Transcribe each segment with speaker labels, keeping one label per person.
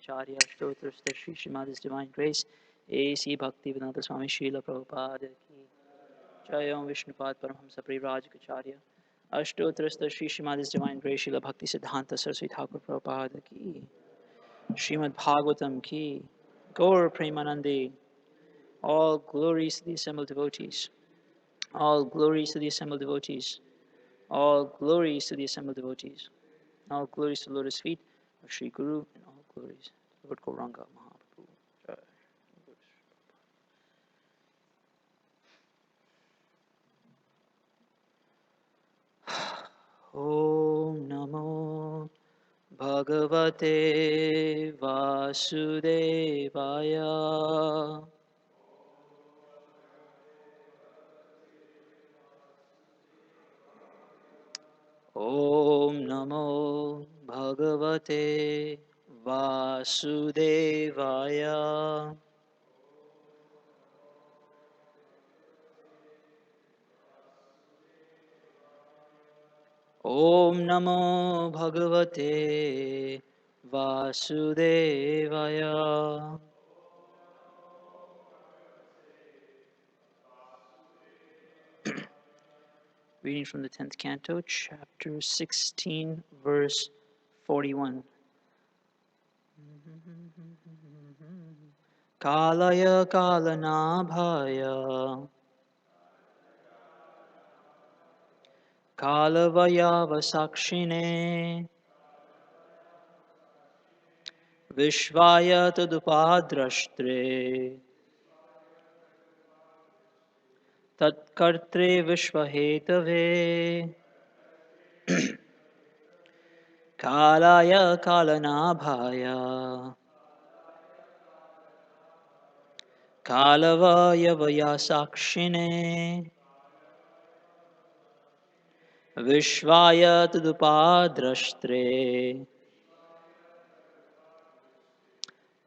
Speaker 1: Acharya Ashtotra Shri Srimad His Divine Grace A.C. Bhaktivedanta Swami Srila Prabhupada Ki Jai Om Vishnupad Paramhamsa Parivrajakacharya Ashtotra Shri Srimad His Divine Grace Srila Bhakti Siddhanta Saraswati Thakur Prabhupada Ki Srimad Bhagavatam Ki Gaur Premanande. All glories to the assembled devotees. All glories to the assembled devotees. All glories to the assembled devotees. All glories to the lotus feet of Sri Guru, and all glories to Lord Gauranga Mahaprabhu. Jai. Om Namo Bhagavate Vasudevaya. Om Namo Bhagavate Vasudevaya. Om Namo Bhagavate Vasudevaya. Reading from the 10th canto, chapter 16, verse 41. Kalaya Kalanabhaya Kalavayavasakshine Vishvaya Tadupadrashtre Tatkartre Vishvahetave Kalaya Kalanabhaya Kalavayavasakshine Vishvaya Tadupadrashtre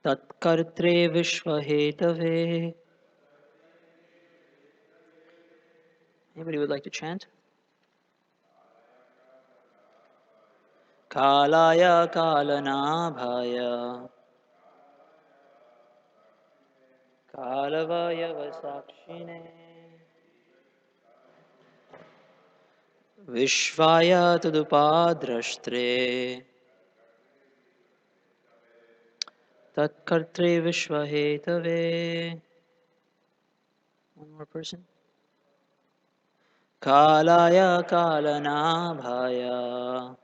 Speaker 1: Tatkartre Vishvahetave. Anybody would like to chant? Kalaya Kalanabhaya Kalavayavasakshine Vishvaya Tadupadrashtre Tatkartre Vishvahetave. One more person. Kalaya Kalanabhaya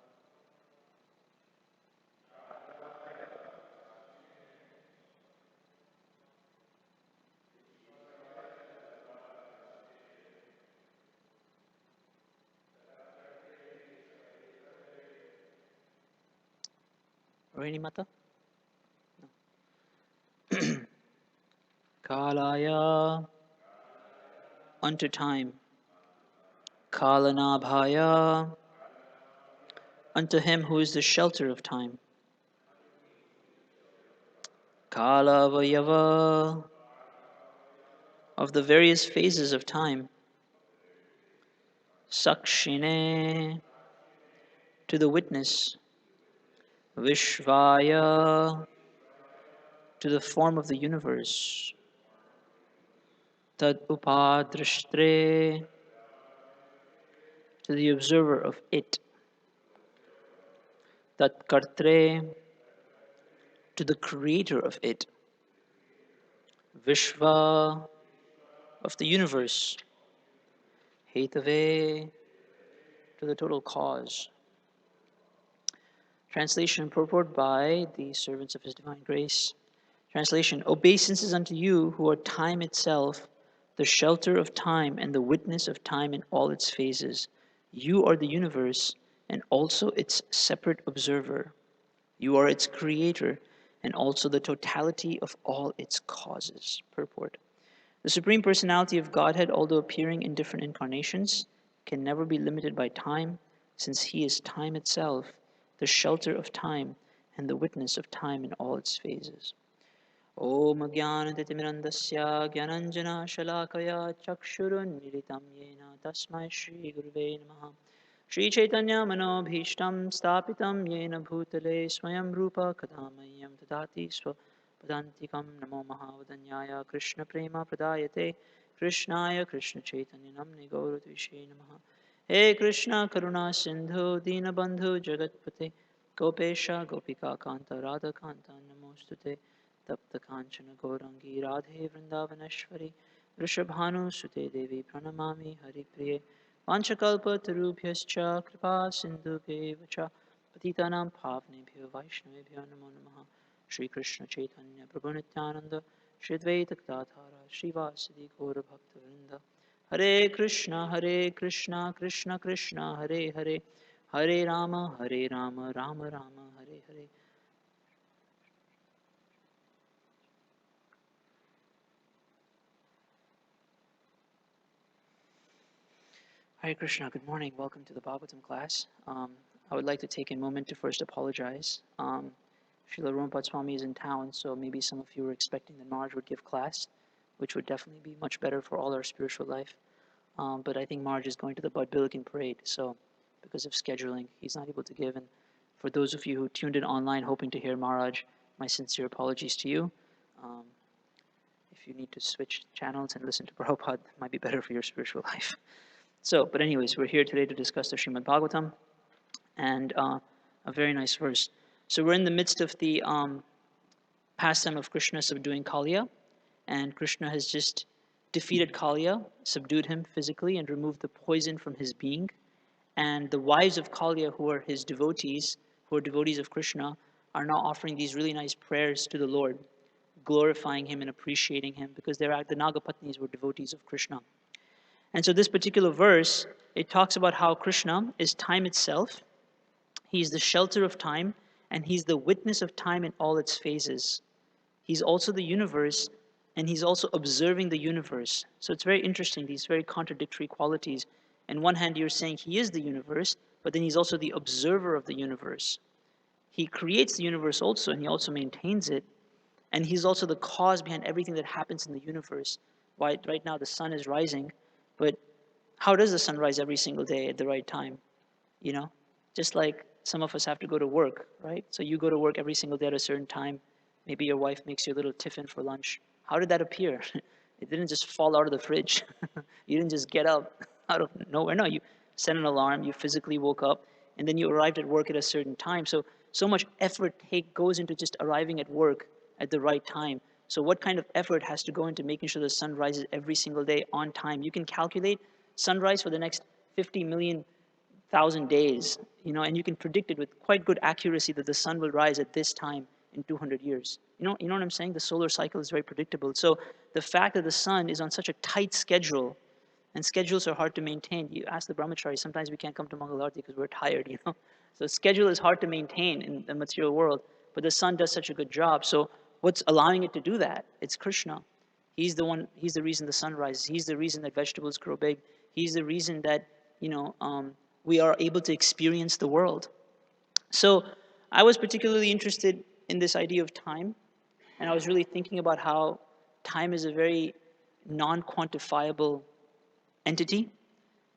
Speaker 1: Rohini Mata? No. Kalaya unto time. Kalanabhaya unto him who is the shelter of time. Kalavayava of the various phases of time. Sakshine to the witness. Vishvaya to the form of the universe. Tad upadrashtre to the observer of it. Tat kartre to the creator of it. Vishva of the universe. Hetave to the total cause. Translation and purport by the servants of His Divine Grace. Translation: Obeisances unto you who are time itself, the shelter of time and the witness of time in all its phases. You are the universe and also its separate observer. You are its creator and also the totality of all its causes. Purport: The Supreme Personality of Godhead, although appearing in different incarnations, can never be limited by time, since He is time itself, the shelter of time, and the witness of time in all its phases. Om Jnanatimirandasya Jnananjana Shalakaya Chakshurunmilitam Yena Tasmai Shri Guruve Namaha Shri Chaitanya Manobhishtam Stapitam Yena Bhutale Swayam Rupa Kadamayam Tadati Padantikam Namo Mahavadanyaya Krishna Prema Pradayate Krishnaya Krishna Chaitanya Namni Gauradvishe Namaha He Krishna Karuna Sindhu Dinabandhu Jagatpate Gopesha Gopika Kanta Radha Kanta Namostute Tapta Kanchana Gaurangi Radhe Vrindavaneshwari Rishabhanu Sute Devi Pranamami Hari Priye Vanchakalpatarubhyascha kripa sindhubheva cha patitanam pavnebhyo vaishnavebhyo namo namaha Shri Krishna Chaitanya Prabhu Nityananda Shri Advaita Gadadhara Shri Vasadi Gaura Bhakta Vrinda Hare Krishna Krishna Krishna Hare Hare Hare Rama Rama Rama Hare Hare. Hare Krishna, good morning. Welcome to the Bhagavatam class. I would like to take a moment to first apologize. Srila Rumpad Swami is in town, so maybe some of you were expecting that Maharaj would give class, which would definitely be much better for all our spiritual life. But I think Maharaj is going to the Bud Billiken parade, so because of scheduling, he's not able to give. And for those of you who tuned in online hoping to hear Maharaj, my sincere apologies to you. If you need to switch channels and listen to Prabhupada, it might be better for your spiritual life. So, but anyways, we're here today to discuss the Srimad Bhagavatam, and a very nice verse. So we're in the midst of the pastime of Krishna subduing Kaliya, and Krishna has just defeated Kaliya, subdued him physically, and removed the poison from his being. And the wives of Kaliya, who are his devotees, who are devotees of Krishna, are now offering these really nice prayers to the Lord, glorifying him and appreciating him, because the Nagapatnis were devotees of Krishna. And so this particular verse, it talks about how Krishna is time itself. He's the shelter of time, and he's the witness of time in all its phases. He's also the universe, and he's also observing the universe. So it's very interesting, these very contradictory qualities. On one hand, you're saying he is the universe, but then he's also the observer of the universe. He creates the universe also, and he also maintains it. And he's also the cause behind everything that happens in the universe. Why right now the sun is rising, but how does the sun rise every single day at the right time? You know, just like some of us have to go to work, right? So you go to work every single day at a certain time. Maybe your wife makes you a little tiffin for lunch. How did that appear? It didn't just fall out of the fridge. You didn't just get up out of nowhere. No, you set an alarm, you physically woke up, and then you arrived at work at a certain time. So much effort goes into just arriving at work at the right time. So what kind of effort has to go into making sure the sun rises every single day on time? You can calculate sunrise for the next 50 million thousand days, and you can predict it with quite good accuracy that the sun will rise at this time in 200 years. You know what I'm saying? The solar cycle is very predictable. So the fact that the sun is on such a tight schedule, and schedules are hard to maintain. You ask the brahmachari, sometimes we can't come to Mangalarti because we're tired. So schedule is hard to maintain in the material world, but the sun does such a good job. So what's allowing it to do that? It's Krishna. He's the reason the sun rises. He's the reason that vegetables grow big. He's the reason that, we are able to experience the world. So I was particularly interested in this idea of time, and I was really thinking about how time is a very non-quantifiable entity.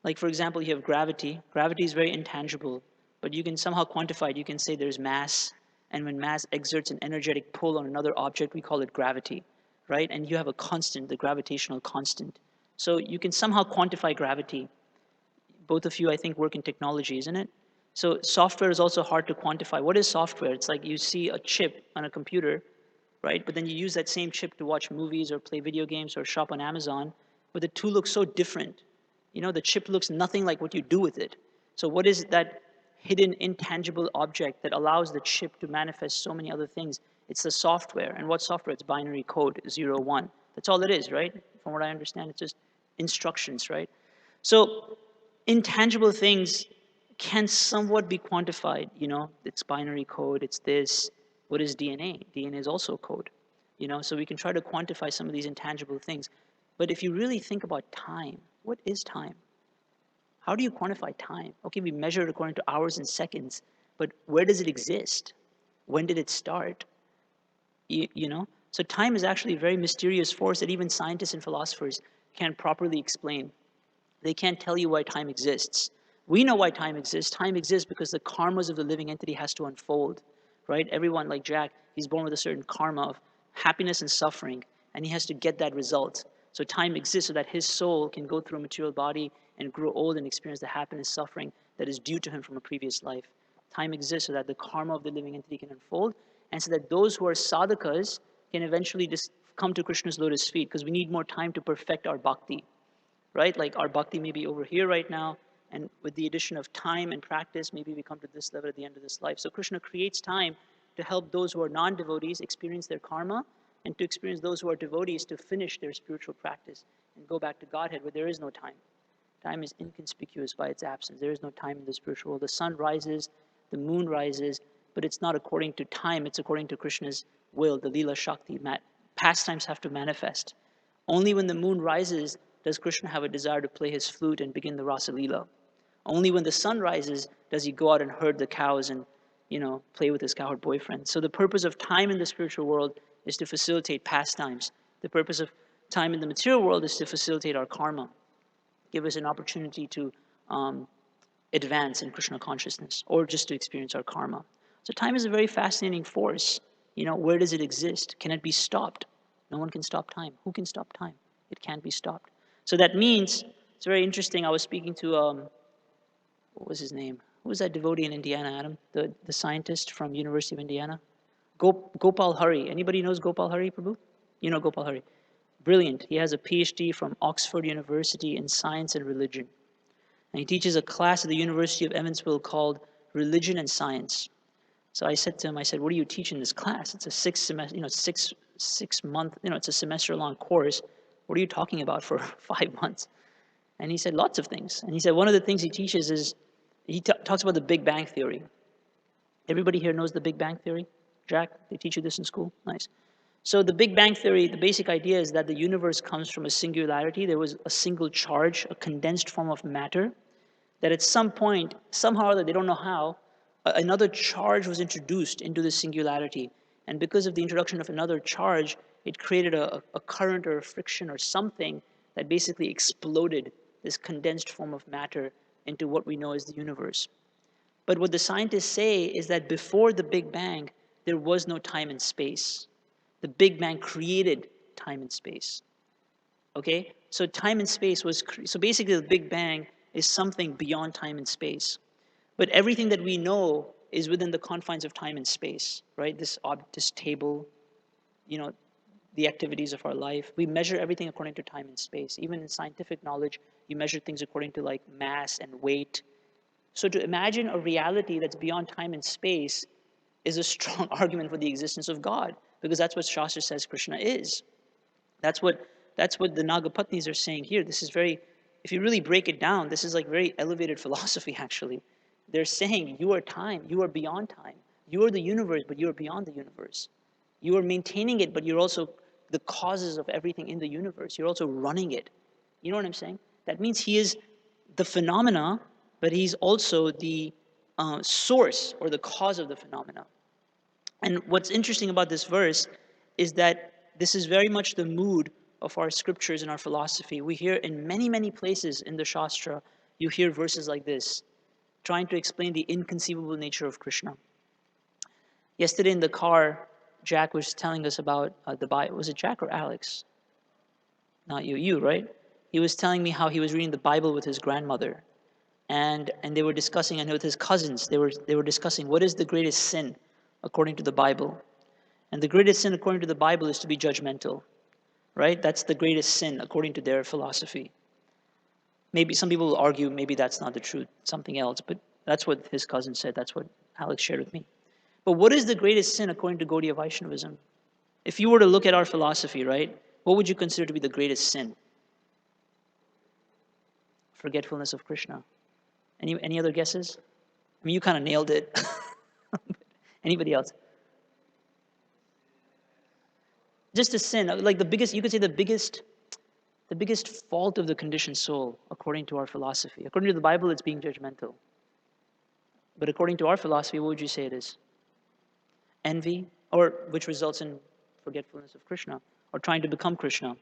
Speaker 1: Like, for example, you have gravity. Gravity is very intangible, but you can somehow quantify it. You can say there's mass, and when mass exerts an energetic pull on another object, we call it gravity, right? And you have a constant, the gravitational constant. So you can somehow quantify gravity. Both of you, I think, work in technology, isn't it? So software is also hard to quantify. What is software? It's like you see a chip on a computer, right? But then you use that same chip to watch movies or play video games or shop on Amazon, but the two look so different. The chip looks nothing like what you do with it. So what is that hidden intangible object that allows the chip to manifest so many other things? It's the software. And what software? It's binary code, 0, 1. That's all it is, right? From what I understand, it's just instructions, right? So intangible things can somewhat be quantified. It's binary code, it's this. What is DNA? DNA is also code. So we can try to quantify some of these intangible things. But if you really think about time, what is time? How do you quantify time? Okay, we measure it according to hours and seconds, but where does it exist? When did it start? So time is actually a very mysterious force that even scientists and philosophers can't properly explain. They can't tell you why time exists. We know why time exists. Time exists because the karmas of the living entity has to unfold, right? Everyone, like Jack, he's born with a certain karma of happiness and suffering, and he has to get that result. So time exists so that his soul can go through a material body and grow old and experience the happiness, suffering that is due to him from a previous life. Time exists so that the karma of the living entity can unfold, and so that those who are sadhakas can eventually just come to Krishna's lotus feet, because we need more time to perfect our bhakti, right? Like our bhakti may be over here right now, and with the addition of time and practice, maybe we come to this level at the end of this life. So Krishna creates time to help those who are non-devotees experience their karma, and to experience those who are devotees to finish their spiritual practice and go back to Godhead, where there is no time. Time is inconspicuous by its absence. There is no time in the spiritual world. The sun rises, the moon rises, but it's not according to time, it's according to Krishna's will, the Leela Shakti. Pastimes have to manifest. Only when the moon rises does Krishna have a desire to play his flute and begin the Rasa Leela. Only when the sun rises does he go out and herd the cows and, play with his cowherd boyfriend. So the purpose of time in the spiritual world is to facilitate pastimes. The purpose of time in the material world is to facilitate our karma, give us an opportunity to advance in Krishna consciousness, or just to experience our karma. So time is a very fascinating force. Where does it exist? Can it be stopped? No one can stop time. Who can stop time? It can't be stopped. So that means, it's very interesting. I was speaking to, what was his name? Who was that devotee in Indiana, Adam? The scientist from University of Indiana? Gopal Hari. Anybody knows Gopal Hari, Prabhu? You know Gopal Hari. Brilliant. He has a PhD from Oxford University in Science and Religion. And he teaches a class at the University of Evansville called Religion and Science. So I said to him, what do you teach in this class? It's a 6 semester, 6 month, it's a semester long course. What are you talking about for 5 months? And he said lots of things. And he said one of the things he teaches is, he talks about the Big Bang Theory. Everybody here knows the Big Bang Theory? Jack, they teach you this in school? Nice. So the Big Bang Theory, the basic idea is that the universe comes from a singularity. There was a single charge, a condensed form of matter, that at some point, somehow or other, they don't know how, another charge was introduced into the singularity. And because of the introduction of another charge, it created a current or a friction or something that basically exploded this condensed form of matter into what we know as the universe. But what the scientists say is that before the Big Bang, there was no time and space. The Big Bang created time and space. Okay? So time and space so basically the Big Bang is something beyond time and space. But everything that we know is within the confines of time and space, right? This table, the activities of our life. We measure everything according to time and space. Even in scientific knowledge, you measure things according to like mass and weight. So to imagine a reality that's beyond time and space is a strong argument for the existence of God, because that's what Shastra says Krishna is. That's what the Nagapatnis are saying here. This is if you really break it down, this is like very elevated philosophy actually. They're saying you are time, you are beyond time. You are the universe, but you are beyond the universe. You are maintaining it, but you're also the causes of everything in the universe. You're also running it. You know what I'm saying? That means he is the phenomena, but he's also the source or the cause of the phenomena. And what's interesting about this verse is that this is very much the mood of our scriptures and our philosophy. We hear in many, many places in the Shastra, you hear verses like this, trying to explain the inconceivable nature of Krishna. Yesterday in the car, Jack was telling us about the Bible. Was it Jack or Alex? Not you. You, right? He was telling me how he was reading the Bible with his grandmother. And they were discussing, and with his cousins, they were discussing what is the greatest sin according to the Bible. And the greatest sin according to the Bible is to be judgmental, right? That's the greatest sin according to their philosophy. Maybe some people will argue maybe that's not the truth, something else, but that's what his cousin said. That's what Alex shared with me. But what is the greatest sin according to Gaudiya Vaishnavism? If you were to look at our philosophy, right, what would you consider to be the greatest sin? Forgetfulness of Krishna. Any other guesses? I mean, you kind of nailed it. Anybody else? Just a sin, like the biggest, you could say the biggest fault of the conditioned soul, according to our philosophy. According to the Bible, it's being judgmental. But according to our philosophy, what would you say it is? Envy, or which results in forgetfulness of Krishna, or trying to become Krishna,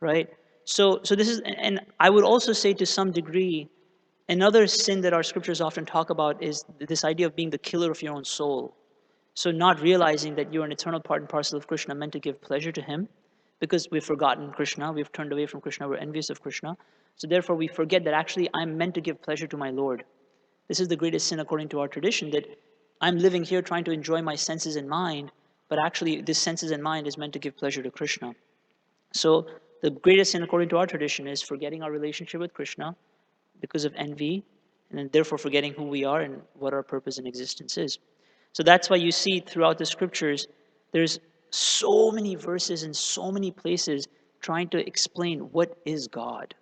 Speaker 1: right? So this is, and I would also say to some degree, Another sin that our scriptures often talk about is this idea of being the killer of your own soul. So not realizing that you're an eternal part and parcel of Krishna, meant to give pleasure to him, because we've forgotten Krishna, we've turned away from Krishna, we're envious of Krishna. So therefore we forget that actually I'm meant to give pleasure to my Lord. This is the greatest sin according to our tradition, that I'm living here trying to enjoy my senses and mind, but actually this senses and mind is meant to give pleasure to Krishna. So the greatest sin according to our tradition is forgetting our relationship with Krishna because of envy, and then therefore forgetting who we are and what our purpose in existence is. So that's why you see throughout the scriptures, there's so many verses in so many places trying to explain what is God.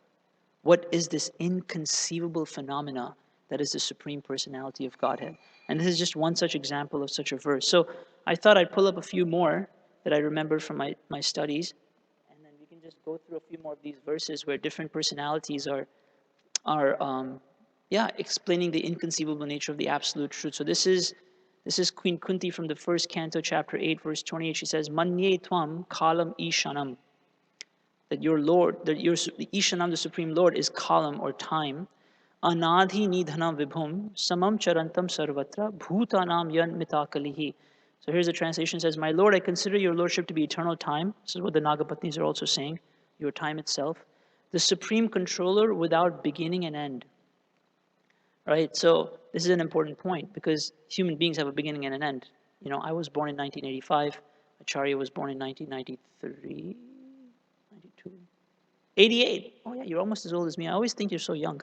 Speaker 1: What is this inconceivable phenomena that is the Supreme Personality of Godhead? And this is just one such example of such a verse. So I thought I'd pull up a few more that I remembered from my studies, and then we can just go through a few more of these verses where different personalities are explaining the inconceivable nature of the absolute truth. So this is Queen Kunti from the first canto, chapter 8, verse 28. She says, Manye tvam kalam ishanam. That your Lord, that your Ishanam, the Supreme Lord, is kalam or time. Anadhi nidhanam vibhum samam charantam sarvatra bhutanam yan mitakalihi. So here's the translation. It says, My Lord, I consider your Lordship to be eternal time. This is what the Nagapatnis are also saying. Your time itself. The Supreme Controller without beginning and end. Right? So this is an important point because human beings have a beginning and an end. You know, I was born in 1985. Acharya was born in 1993. 92. 88. Oh yeah, you're almost as old as me. I always think you're so young.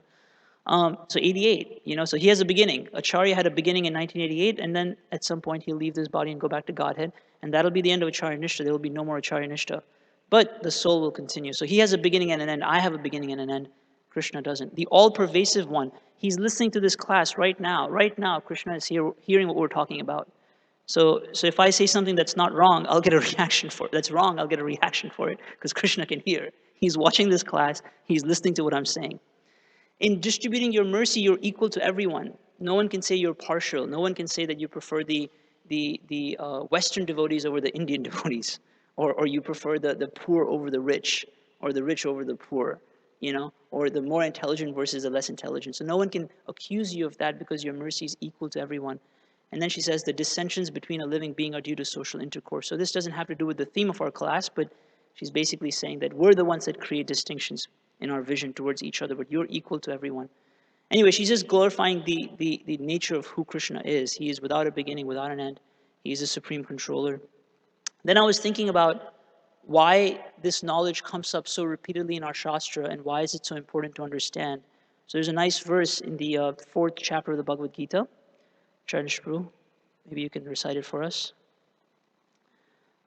Speaker 1: So 88, so he has a beginning. Acharya had a beginning in 1988, and then at some point he'll leave this body and go back to Godhead, and that'll be the end of Acharya Nishta. There will be no more Acharya Nishta. But the soul will continue. So he has a beginning and an end. I have a beginning and an end. Krishna doesn't. The all-pervasive one, he's listening to this class right now. Right now, Krishna is here hearing what we're talking about. So if I say something that's not wrong, I'll get a reaction for it. That's wrong, I'll get a reaction for it because Krishna can hear. He's watching this class. He's listening to what I'm saying. In distributing your mercy, you're equal to everyone. No one can say you're partial. No one can say that you prefer the Western devotees over the Indian devotees, or you prefer the poor over the rich, or the rich over the poor, or the more intelligent versus the less intelligent. So no one can accuse you of that because your mercy is equal to everyone. And then she says the dissensions between a living being are due to social intercourse. So this doesn't have to do with the theme of our class, but she's basically saying that we're the ones that create distinctions in our vision towards each other, but you're equal to everyone. Anyway, she's just glorifying the nature of who Krishna is. He is without a beginning, without an end. He is the supreme controller. Then I was thinking about why this knowledge comes up so repeatedly in our Shastra and why is it so important to understand. So there's a nice verse in the fourth chapter of the Bhagavad Gita. Prabhu, maybe you can recite it for us.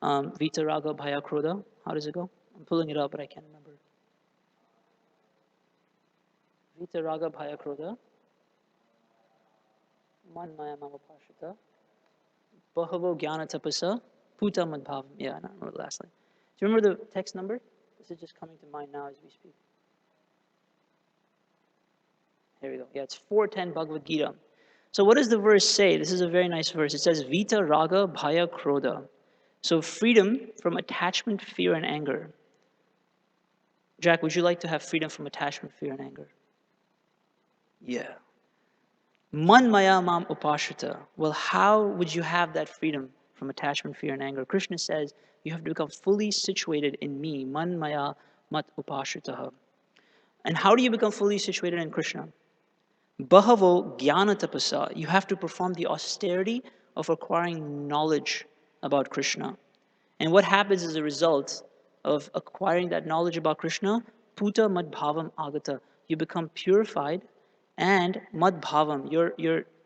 Speaker 1: Vita Raga Bhaya Krodha. How does it go? I'm pulling it up, but I can't remember. Vita Raga Bhaya Krodha. Man Maya Mama Pashita. Bahavo Jnana Tapasa. Puta Madbhavam. Yeah, I don't remember the last line. Do you remember the text number? This is just coming to mind now as we speak. Here we go. Yeah, it's 410 Bhagavad Gita. So what does the verse say? This is a very nice verse. It says, Vita Raga Bhaya Krodha. So freedom from attachment, fear, and anger. Jack, would you like to have freedom from attachment, fear, and anger? Yeah. Man Maya Mam Upashita. Well, how would you have that freedom from attachment, fear, and anger? Krishna says, you have to become fully situated in me. Man Maya Mat Upashitaha. And how do you become fully situated in Krishna? Bahavo Jnana Tapasa. You have to perform the austerity of acquiring knowledge about Krishna. And what happens as a result of acquiring that knowledge about Krishna? Puta Madbhavam Agata. You become purified, and Madbhavam,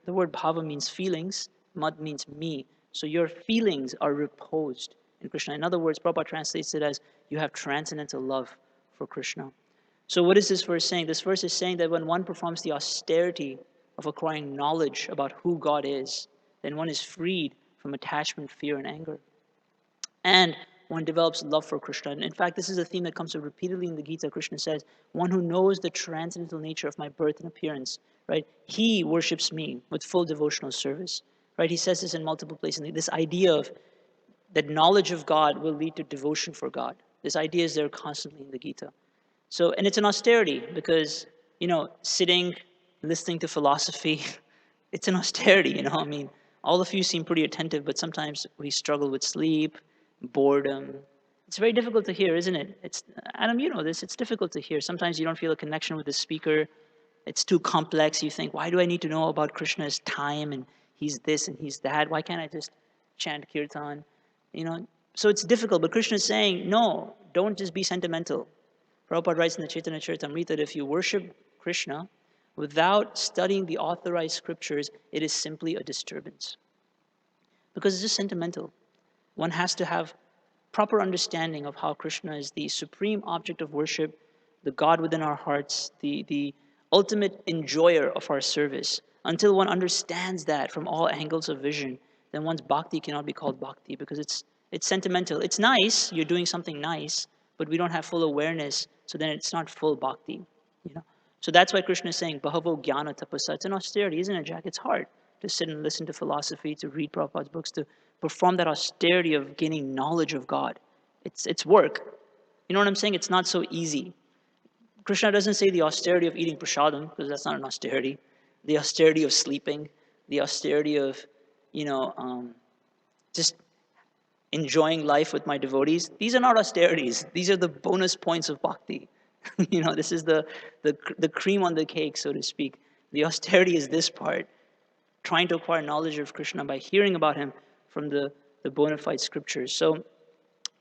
Speaker 1: the word bhava means feelings, Mad means me. So your feelings are reposed in Krishna. In other words, Prabhupada translates it as you have transcendental love for Krishna. So what is this verse saying? This verse is saying that when one performs the austerity of acquiring knowledge about who God is, then one is freed from attachment, fear, and anger. And one develops love for Krishna. And in fact, this is a theme that comes up repeatedly in the Gita. Krishna says, one who knows the transcendental nature of my birth and appearance, right? He worships me with full devotional service, right? He says this in multiple places. This idea of that knowledge of God will lead to devotion for God. This idea is there constantly in the Gita. So, and it's an austerity because, sitting listening to philosophy, it's an austerity, I mean, all of you seem pretty attentive, but sometimes we struggle with sleep, boredom. It's very difficult to hear, isn't it? It's Adam, you know this. It's difficult to hear. Sometimes you don't feel a connection with the speaker. It's too complex. You think, why do I need to know about Krishna's time and he's this and he's that? Why can't I just chant kirtan? You know, so it's difficult. But Krishna is saying, no, don't just be sentimental. Prabhupada writes in the Chaitanya Charitamrita that if you worship Krishna without studying the authorized scriptures, it is simply a disturbance. Because it's just sentimental. One has to have proper understanding of how Krishna is the supreme object of worship, the God within our hearts, the ultimate enjoyer of our service. Until one understands that from all angles of vision, then one's bhakti cannot be called bhakti because it's sentimental. It's nice, you're doing something nice, but we don't have full awareness, so then it's not full bhakti. You know? So that's why Krishna is saying, Bahavo Jnana Tapasa. It's an austerity, isn't it, Jack? It's hard to sit and listen to philosophy, to read Prabhupada's books, to perform that austerity of gaining knowledge of God. It's work. You know what I'm saying? It's not so easy. Krishna doesn't say the austerity of eating prasadam, because that's not an austerity. The austerity of sleeping, the austerity of, just enjoying life with my devotees. These are not austerities. These are the bonus points of bhakti. This is the cream on the cake, so to speak. The austerity is this part, trying to acquire knowledge of Krishna by hearing about him from the bona fide scriptures. So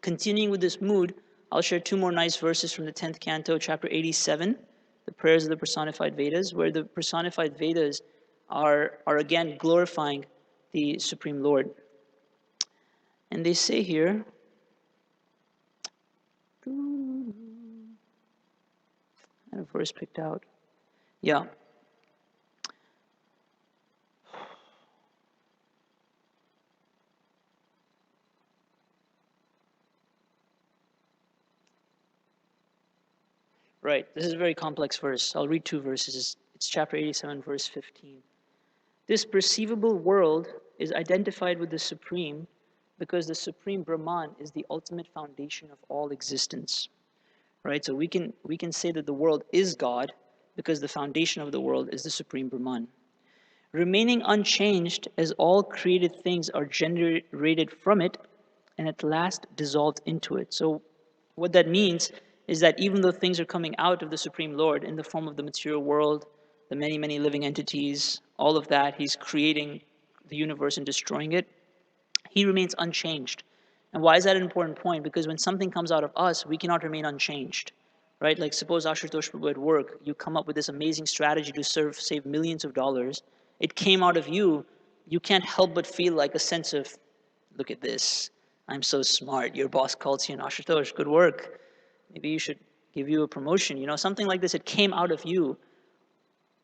Speaker 1: continuing with this mood, I'll share two more nice verses from the 10th canto, chapter 87, the prayers of the personified Vedas, where the personified Vedas are again glorifying the Supreme Lord. And they say here, I had a verse picked out. Yeah. Right. This is a very complex verse. I'll read two verses. It's chapter 87, verse 15. This perceivable world is identified with the Supreme because the Supreme Brahman is the ultimate foundation of all existence. Right? So we can say that the world is God because the foundation of the world is the Supreme Brahman. Remaining unchanged as all created things are generated from it and at last dissolved into it. So what that means is that even though things are coming out of the Supreme Lord in the form of the material world, the many, many living entities, all of that, he's creating the universe and destroying it, he remains unchanged. And why is that an important point? Because when something comes out of us, we cannot remain unchanged. Right? Like suppose Ashutosh Prabhu at work, you come up with this amazing strategy to save millions of dollars. It came out of you. You can't help but feel like a sense of, look at this. I'm so smart. Your boss calls you, and Ashutosh, good work. Maybe you should give you a promotion. Something like this. It came out of you.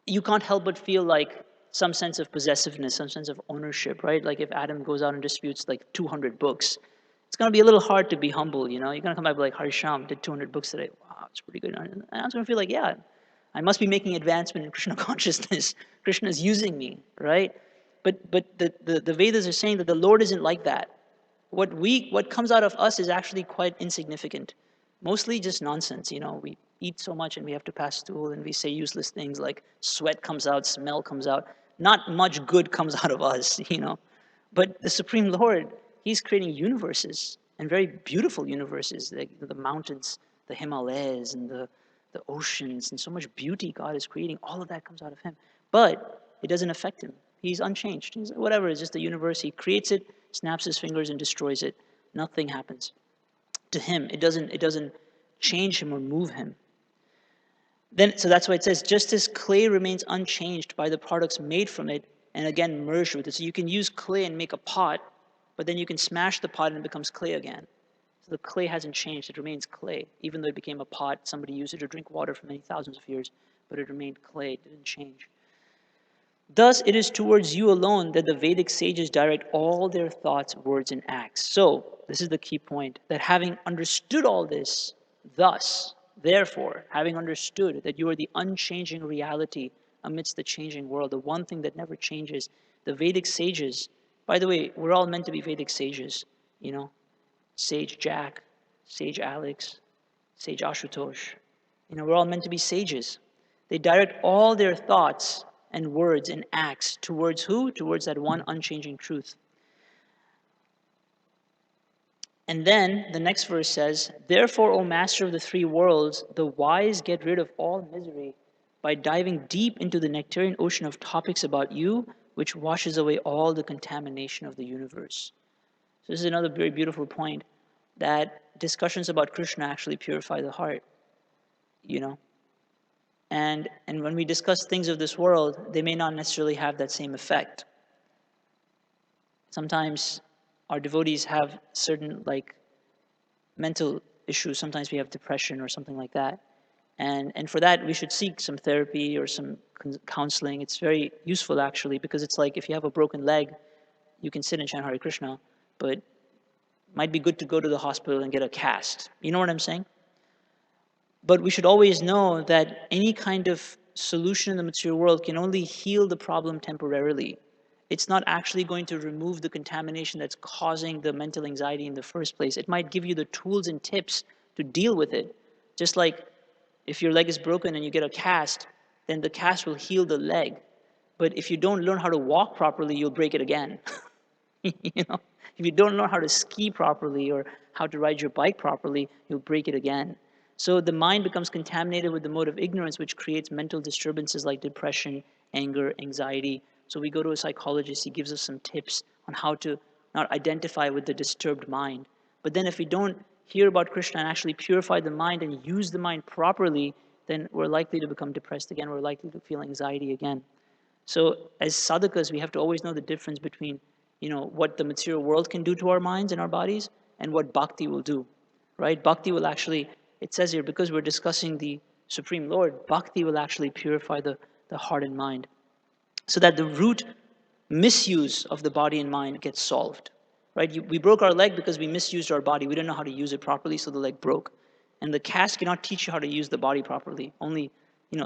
Speaker 1: You can't help but feel like some sense of possessiveness, some sense of ownership, right? Like if Adam goes out and disputes like 200 books, it's going to be a little hard to be humble, You're going to come back and be like, Shyam did 200 books today. Wow, it's pretty good. And I'm going to feel like, yeah, I must be making advancement in Krishna consciousness. Krishna is using me, right? But the Vedas are saying that the Lord isn't like that. What comes out of us is actually quite insignificant. Mostly just nonsense, We eat so much and we have to pass stool and we say useless things like sweat comes out, smell comes out. Not much good comes out of us, But the Supreme Lord, he's creating universes and very beautiful universes, like the mountains, the Himalayas and the oceans, and so much beauty God is creating. All of that comes out of him. But it doesn't affect him. He's unchanged. He's whatever, it's just the universe. He creates it, snaps his fingers and destroys it. Nothing happens. To him, it doesn't change him or move him. So that's why it says, just as clay remains unchanged by the products made from it, and again merged with it. So you can use clay and make a pot, but then you can smash the pot and it becomes clay again. So the clay hasn't changed, it remains clay. Even though it became a pot, somebody used it to drink water for many thousands of years, but it remained clay, it didn't change. Thus, it is towards you alone that the Vedic sages direct all their thoughts, words, and acts. So, this is the key point, that having understood all this, thus, therefore, having understood that you are the unchanging reality amidst the changing world, the one thing that never changes, the Vedic sages, by the way, we're all meant to be Vedic sages, Sage Jack, Sage Alex, Sage Ashutosh. We're all meant to be sages. They direct all their thoughts and words and acts towards who? Towards that one unchanging truth. And then the next verse says, "Therefore, O master of the three worlds, the wise get rid of all misery by diving deep into the nectarian ocean of topics about you, which washes away all the contamination of the universe." So this is another very beautiful point, that discussions about Krishna actually purify the heart, you know. And when we discuss things of this world, they may not necessarily have that same effect. Sometimes our devotees have certain mental issues. Sometimes we have depression or something like that. And for that, we should seek some therapy or some counseling. It's very useful, actually, because it's like if you have a broken leg, you can sit and chant Hare Krishna, but it might be good to go to the hospital and get a cast. You know what I'm saying? But we should always know that any kind of solution in the material world can only heal the problem temporarily. It's not actually going to remove the contamination that's causing the mental anxiety in the first place. It might give you the tools and tips to deal with it. Just like if your leg is broken and you get a cast, then the cast will heal the leg. But if you don't learn how to walk properly, you'll break it again. You know, if you don't know how to ski properly or how to ride your bike properly, you'll break it again. So the mind becomes contaminated with the mode of ignorance, which creates mental disturbances like depression, anger, anxiety. So we go to a psychologist, he gives us some tips on how to not identify with the disturbed mind. But then if we don't hear about Krishna and actually purify the mind and use the mind properly, then we're likely to become depressed again, we're likely to feel anxiety again. So as sadhakas, we have to always know the difference between, what the material world can do to our minds and our bodies and what bhakti will do, right? Bhakti will actually, it says here, because we're discussing the Supreme Lord, bhakti will actually purify the heart and mind so that the root misuse of the body and mind gets solved, right? We broke our leg because we misused our body. We didn't know how to use it properly, so the leg broke. And the cast cannot teach you how to use the body properly. Only,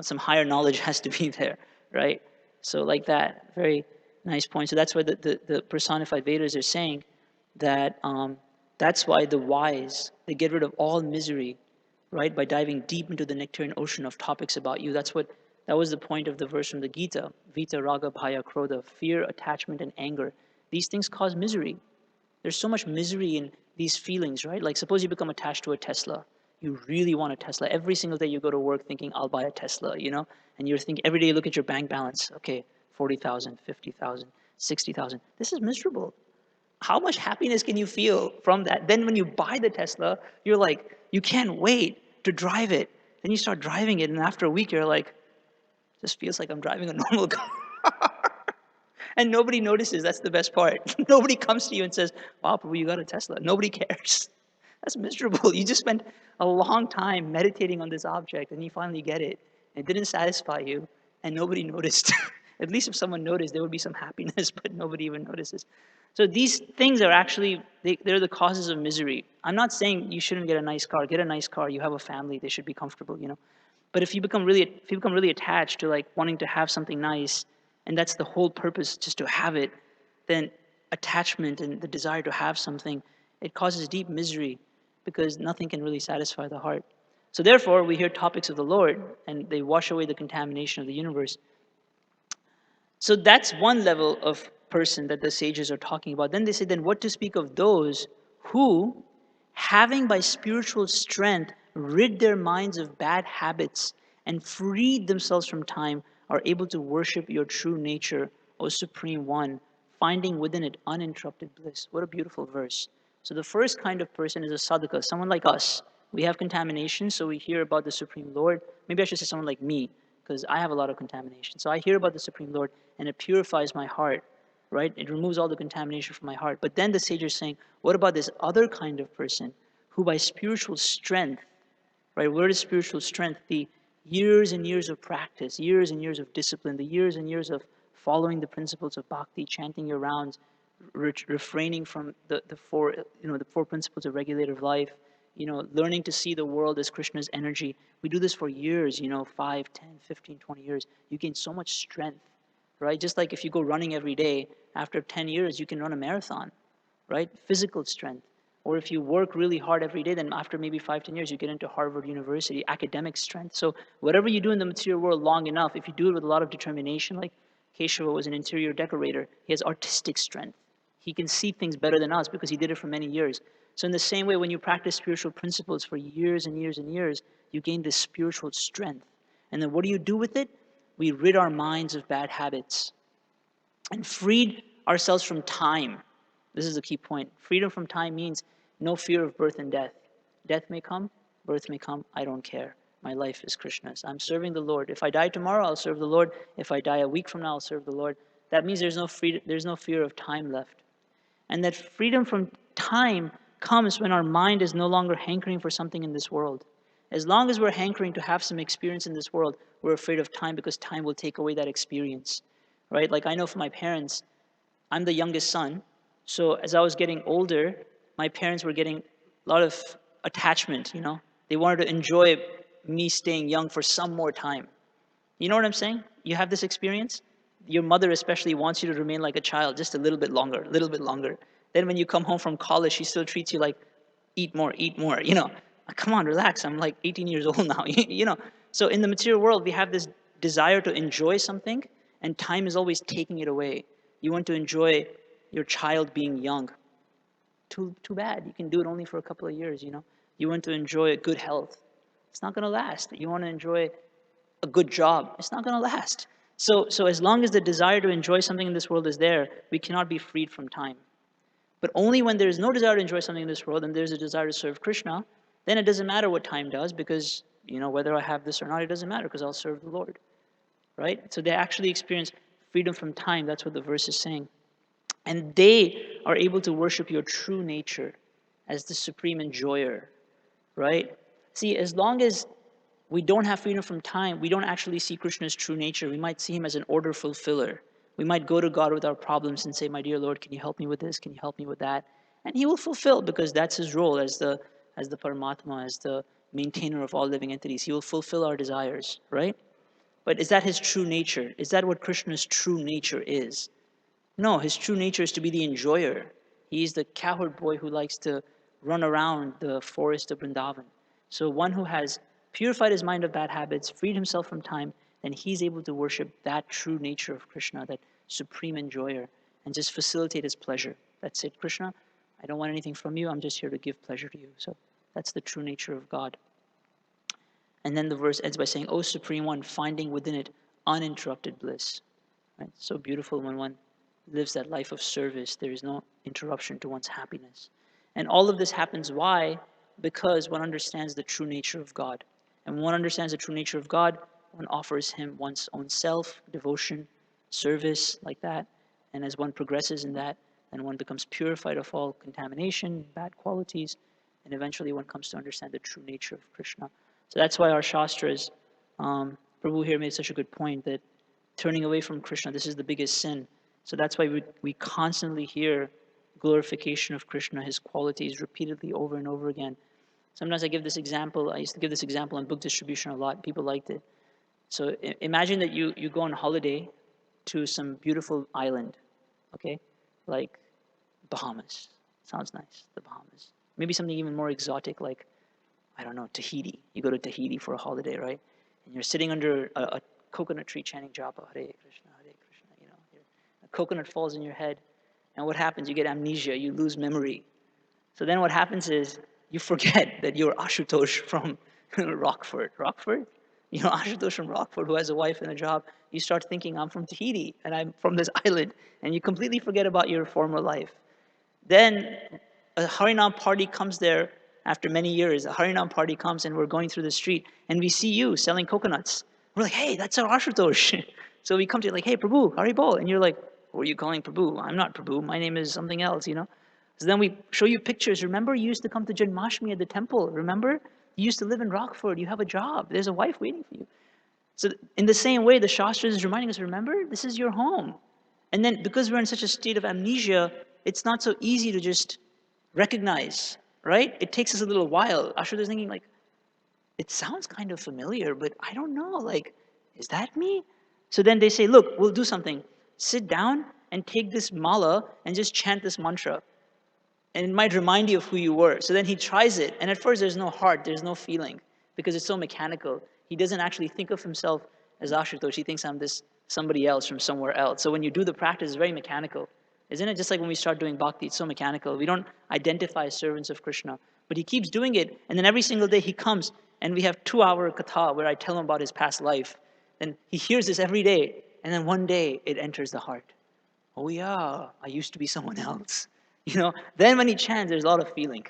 Speaker 1: some higher knowledge has to be there, right? So like that, very nice point. So that's why the personified Vedas are saying that that's why the wise, they get rid of all misery, right, by diving deep into the nectarian ocean of topics about you. That was the point of the verse from the Gita. Vita, raga, bhaya, krodha, fear, attachment, and anger. These things cause misery. There's so much misery in these feelings, right? Like suppose you become attached to a Tesla. You really want a Tesla. Every single day you go to work thinking, I'll buy a Tesla, And you're thinking, every day you look at your bank balance. Okay, 40,000, 50,000, 60,000. This is miserable. How much happiness can you feel from that? Then when you buy the Tesla, you're like, you can't wait to drive it. Then you start driving it, and after a week, you're like, this feels like I'm driving a normal car. And nobody notices. That's the best part. Nobody comes to you and says, wow, Prabhu, you got a Tesla. Nobody cares. That's miserable. You just spent a long time meditating on this object, and you finally get it. It didn't satisfy you, and nobody noticed. At least if someone noticed, there would be some happiness, but nobody even notices. So these things are actually, they're the causes of misery. I'm not saying you shouldn't get a nice car. Get a nice car. You have a family. They should be comfortable, But if you become really attached to like wanting to have something nice, and that's the whole purpose, just to have it, then attachment and the desire to have something, it causes deep misery because nothing can really satisfy the heart. So therefore, we hear topics of the Lord, and they wash away the contamination of the universe. So that's one level of person that the sages are talking about. Then they say, then what to speak of those who, having by spiritual strength rid their minds of bad habits and freed themselves from time, are able to worship your true nature, O Supreme One, finding within it uninterrupted bliss. What a beautiful verse. So the first kind of person is a sadhaka, someone like us. We have contamination, so we hear about the Supreme Lord. Maybe I should say someone like me, because I have a lot of contamination. So I hear about the Supreme Lord, and it purifies my heart, right? It removes all the contamination from my heart. But then the sage is saying, what about this other kind of person who by spiritual strength, right? Where is spiritual strength? The years and years of practice, years and years of discipline, the years and years of following the principles of bhakti, chanting your rounds, refraining from the four principles of regulative life, learning to see the world as Krishna's energy. We do this for years, 5, 10, 15, 20 years. You gain so much strength, right? Just like if you go running every day, after 10 years, you can run a marathon, right? Physical strength. Or if you work really hard every day, then after maybe 5, 10 years, you get into Harvard University, academic strength. So whatever you do in the material world long enough, if you do it with a lot of determination, like Keshava was an interior decorator, he has artistic strength. He can see things better than us because he did it for many years. So in the same way, when you practice spiritual principles for years and years and years, you gain this spiritual strength. And then what do you do with it? We rid our minds of bad habits and freed ourselves from time. This is the key point. Freedom from time means no fear of birth and death. Death may come, birth may come, I don't care. My life is Krishna's. I'm serving the Lord. If I die tomorrow, I'll serve the Lord. If I die a week from now, I'll serve the Lord. That means there's no fear of time left. And that freedom from time comes when our mind is no longer hankering for something in this world. As long as we're hankering to have some experience in this world, we're afraid of time because time will take away that experience, right? Like I know for my parents, I'm the youngest son. So as I was getting older, my parents were getting a lot of attachment, you know. They wanted to enjoy me staying young for some more time. You know what I'm saying? You have this experience? Your mother especially wants you to remain like a child just a little bit longer, a little bit longer. Then when you come home from college, she still treats you like, eat more, you know. Come on, relax. I'm like 18 years old now, you know. So in the material world, we have this desire to enjoy something, and time is always taking it away. You want to enjoy your child being young. Too bad. You can do it only for a couple of years, you know. You want to enjoy good health. It's not going to last. You want to enjoy a good job. It's not going to last. So as long as the desire to enjoy something in this world is there, we cannot be freed from time. But only when there is no desire to enjoy something in this world and there's a desire to serve Krishna, then it doesn't matter what time does because, you know, whether I have this or not, it doesn't matter because I'll serve the Lord, right? So they actually experience freedom from time. That's what the verse is saying. And they are able to worship your true nature as the supreme enjoyer, right? See, as long as we don't have freedom from time, we don't actually see Krishna's true nature. We might see him as an order fulfiller. We might go to God with our problems and say, my dear Lord, can you help me with this? Can you help me with that? And he will fulfill because that's his role as the Paramatma, as the maintainer of all living entities. He will fulfill our desires, right? But is that his true nature? Is that what Krishna's true nature is? No, his true nature is to be the enjoyer. He's the cowherd boy who likes to run around the forest of Vrindavan. So one who has purified his mind of bad habits, freed himself from time, then he's able to worship that true nature of Krishna, that supreme enjoyer, and just facilitate his pleasure. That's it, Krishna. I don't want anything from you. I'm just here to give pleasure to you. So that's the true nature of God. And then the verse ends by saying, O Supreme One, finding within it uninterrupted bliss. Right? So beautiful when one lives that life of service. There is no interruption to one's happiness. And all of this happens, why? Because one understands the true nature of God. And when one understands the true nature of God, one offers him one's own self, devotion, service, like that. And as one progresses in that, then one becomes purified of all contamination, bad qualities, and eventually one comes to understand the true nature of Krishna. So that's why our Shastras, Prabhu here made such a good point that turning away from Krishna, this is the biggest sin. So that's why we constantly hear glorification of Krishna, his qualities repeatedly over and over again. Sometimes I give this example. I used to give this example on book distribution a lot. People liked it. So imagine that you go on holiday to some beautiful island, okay? Like Bahamas. Sounds nice, the Bahamas. Maybe something even more exotic like, I don't know, Tahiti. You go to Tahiti for a holiday, right? And you're sitting under a coconut tree chanting japa, Hare Krishna, you know. A coconut falls in your head, and what happens? You get amnesia, you lose memory. So then what happens is you forget that you're Ashutosh from Rockford. Rockford? You know, Ashutosh from Rockford who has a wife and a job. You start thinking, I'm from Tahiti, and I'm from this island, and you completely forget about your former life. Then a Harinam party comes there after many years. A Harinam party comes and we're going through the street and we see you selling coconuts. We're like, hey, that's our Ashutosh. So we come to you like, hey, Prabhu, Haribol. And you're like, who are you calling Prabhu? I'm not Prabhu. My name is something else, you know. So then we show you pictures. Remember, you used to come to Janmashtami at the temple. Remember? You used to live in Rockford. You have a job. There's a wife waiting for you. So in the same way, the Shastras is reminding us, remember, this is your home. And then because we're in such a state of amnesia, it's not so easy to just recognize, right? It takes us a little while. Ashutosh is thinking like, it sounds kind of familiar, but I don't know, like, is that me? So then they say, look, we'll do something. Sit down and take this mala and just chant this mantra. and it might remind you of who you were. So then he tries it, and at first there's no heart, there's no feeling, because it's so mechanical. He doesn't actually think of himself as Ashutosh. He thinks I'm this somebody else from somewhere else. So when you do the practice, it's very mechanical. Isn't it just like when we start doing bhakti, it's so mechanical. We don't identify as servants of Krishna. But he keeps doing it, and then every single day he comes, and we have 2-hour katha where I tell him about his past life. And he hears this every day, and then one day it enters the heart. Oh yeah, I used to be someone else. Then when he chants, there's a lot of feeling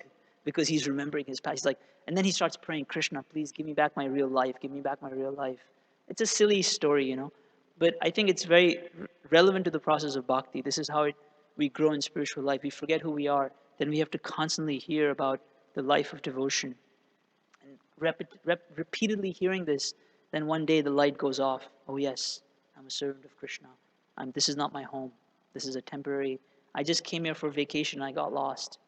Speaker 1: because he's remembering his past. He's like, and then he starts praying, Krishna, please give me back my real life. Give me back my real life. It's a silly story, but I think it's very relevant to the process of bhakti. This is how we grow in spiritual life. We forget who we are. Then we have to constantly hear about the life of devotion. And repeatedly hearing this, then one day the light goes off. Oh yes, I'm a servant of Krishna. This is not my home. This is a temporary. I just came here for vacation and I got lost.